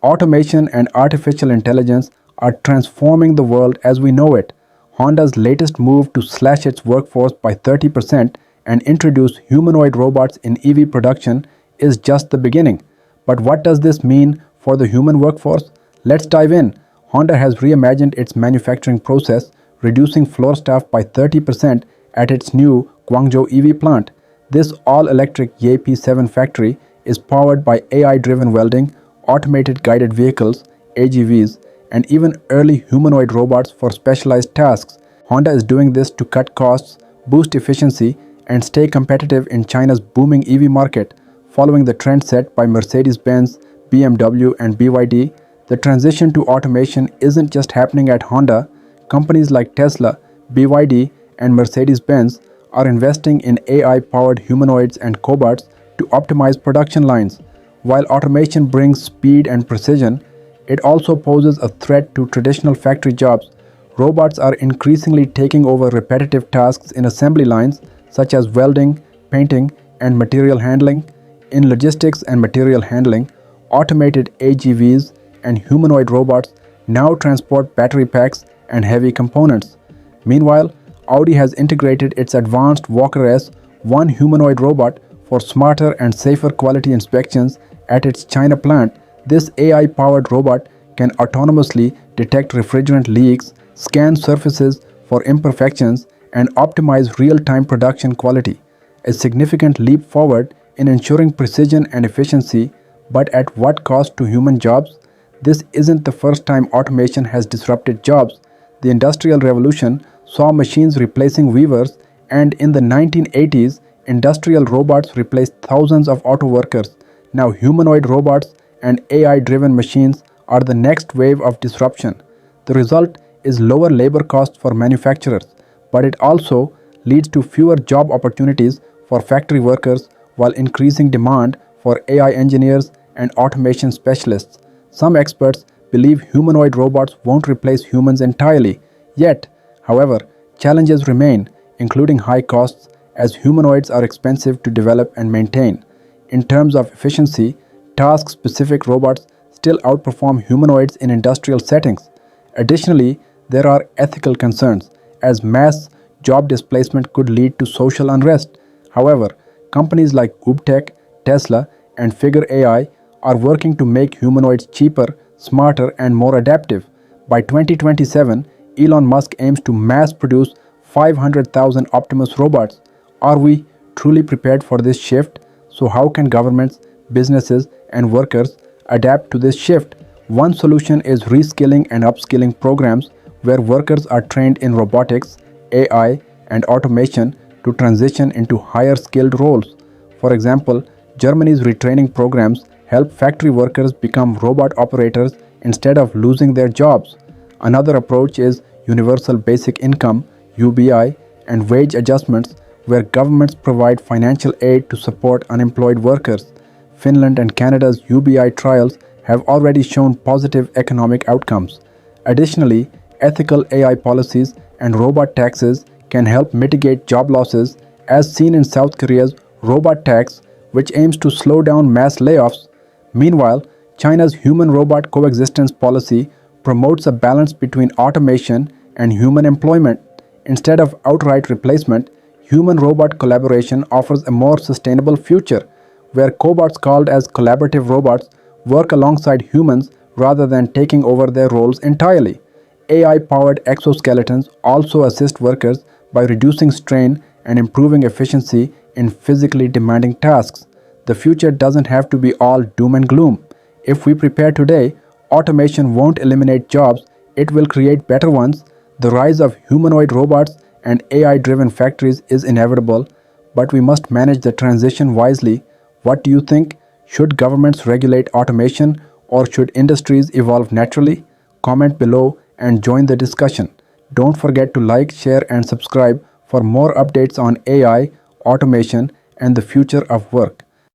Automation and artificial intelligence are transforming the world as we know it. Honda's latest move to slash its workforce by 30% and introduce humanoid robots in EV production is just the beginning. But what does this mean for the human workforce? Let's dive in. Honda has reimagined its manufacturing process, reducing floor staff by 30% at its new Guangzhou EV plant. This all-electric YP7 factory is powered by AI-driven welding, automated guided vehicles, AGVs, and even early humanoid robots for specialized tasks. Honda is doing this to cut costs, boost efficiency, and stay competitive in China's booming EV market. Following the trend set by Mercedes-Benz, BMW, and BYD, the transition to automation isn't just happening at Honda. Companies like Tesla, BYD, and Mercedes-Benz are investing in AI-powered humanoids and cobots to optimize production lines. While automation brings speed and precision, it also poses a threat to traditional factory jobs. Robots are increasingly taking over repetitive tasks in assembly lines such as welding, painting, and material handling. In logistics and material handling, automated AGVs and humanoid robots now transport battery packs and heavy components. Meanwhile, Audi has integrated its advanced Walker S1 humanoid robot for smarter and safer quality inspections at its China plant. This AI-powered robot can autonomously detect refrigerant leaks, scan surfaces for imperfections, and optimize real-time production quality. A significant leap forward in ensuring precision and efficiency, but at what cost to human jobs? This isn't the first time automation has disrupted jobs. The Industrial Revolution saw machines replacing weavers, and in the 1980s, industrial robots replaced thousands of auto workers. Now humanoid robots and AI-driven machines are the next wave of disruption. The result is lower labor costs for manufacturers, but it also leads to fewer job opportunities for factory workers while increasing demand for AI engineers and automation specialists. Some experts believe humanoid robots won't replace humans entirely. Yet, however, challenges remain, including high costs, as humanoids are expensive to develop and maintain. In terms of efficiency, task-specific robots still outperform humanoids in industrial settings. Additionally, there are ethical concerns, as mass job displacement could lead to social unrest. However, companies like UBTech, Tesla, and Figure AI are working to make humanoids cheaper, smarter, and more adaptive. By 2027, Elon Musk aims to mass-produce 500,000 Optimus robots. Are we truly prepared for this shift? So how can governments, businesses, and workers adapt to this shift? One solution is reskilling and upskilling programs where workers are trained in robotics, AI, and automation to transition into higher skilled roles. For example, Germany's retraining programs help factory workers become robot operators instead of losing their jobs. Another approach is universal basic income (UBI) and wage adjustments, where governments provide financial aid to support unemployed workers. Finland and Canada's UBI trials have already shown positive economic outcomes. Additionally, ethical AI policies and robot taxes can help mitigate job losses, as seen in South Korea's robot tax, which aims to slow down mass layoffs. Meanwhile, China's human-robot coexistence policy promotes a balance between automation and human employment. Instead of outright replacement, human-robot collaboration offers a more sustainable future, where cobots called as collaborative robots work alongside humans rather than taking over their roles entirely. AI-powered exoskeletons also assist workers by reducing strain and improving efficiency in physically demanding tasks. The future doesn't have to be all doom and gloom. If we prepare today, automation won't eliminate jobs, it will create better ones. The rise of humanoid robots and AI-driven factories is inevitable, but we must manage the transition wisely. What do you think? Should governments regulate automation, or should industries evolve naturally? Comment below and join the discussion. Don't forget to like, share, and subscribe for more updates on AI, automation, and the future of work.